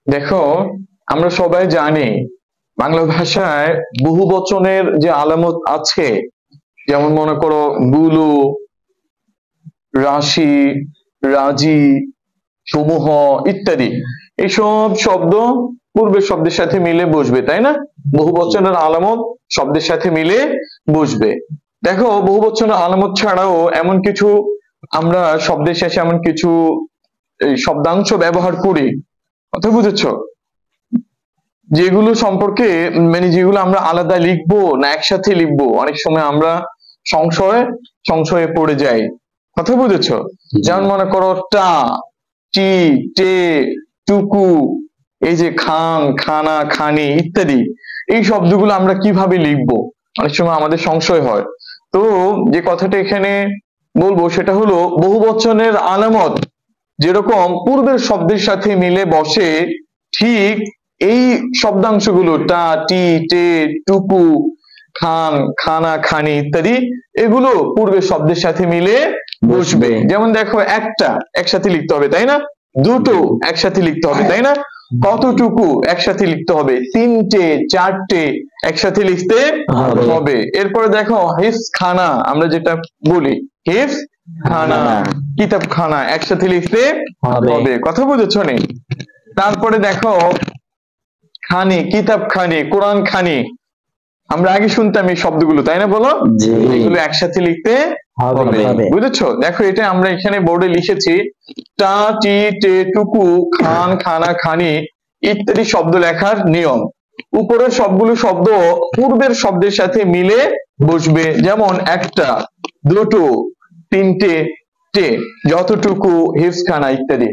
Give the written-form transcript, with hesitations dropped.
দেখো, আমরা সবাই জানি বাংলা ভাষায় বহু বচনের যে আলামত আছে, যেমন মনে করো গুলো, রাশি, রাজি, সমূহ ইত্যাদি। এইসব শব্দ পূর্বের শব্দের সাথে মিলে বসবে, তাই না? বহু বচনের আলামত শব্দের সাথে মিলে বসবে। দেখো, বহু বচনের আলামত ছাড়াও এমন কিছু আমরা শব্দের শেষে এমন কিছু এই শব্দাংশ ব্যবহার করি, কথা বুঝেছো? যেগুলো সম্পর্কে মানে যেগুলো আমরা আলাদা লিখবো না একসাথে লিখবো, অনেক সময় আমরা সংশয়ে পড়ে যাই, কথা বুঝেছো? যেমন মনে করো টা, টি, টে, টুকু, এই যে খান, খানা, খানি ইত্যাদি। এই শব্দগুলো আমরা কিভাবে লিখবো অনেক সময় আমাদের সংশয় হয়। তো যে কথাটা এখানে বলবো সেটা হলো বহুবচনের আলামত যেরকম পূর্বের শব্দের সাথে মিলে বসে, ঠিক এই শব্দাংশগুলো টা, টি, টে, টুকু, খান, খানা, খানি ইত্যাদি এগুলো পূর্বের শব্দের সাথে মিলে বসবে। যেমন দেখো, একটা একসাথে লিখতে হবে, তাই না? দুটো একসাথে লিখতে হবে, তাই না? কতটুকু একসাথে লিখতে হবে, তিনটে, চারটে একসাথে লিখতে হবে। এরপরে দেখো হিফস খানা, আমরা যেটা বলি হিফস খানা, কিতাব খানা একসাথে লিখতে হবে, কথা বুঝেছো নি? তারপরে দেখো খানি, কিতাব খানি, কোরআন খানি, আমরা আগে শুনতাম এই শব্দগুলো, তাই না? বলো, এগুলো একসাথে লিখতে হবে, বুঝেছো? দেখো, এটা আমরা এখানে বোর্ডে লিখেছি টা, টি, টে, টুকু, খান, খানা, খানি ইত্যাদি শব্দ লেখার নিয়ম। উপরের সবগুলো শব্দ পূর্বের শব্দের সাথে মিলে বসবে, যেমন একটা, দুটো, তিনটে, টে, যতটুকু, হিফস খানা ইত্যাদি।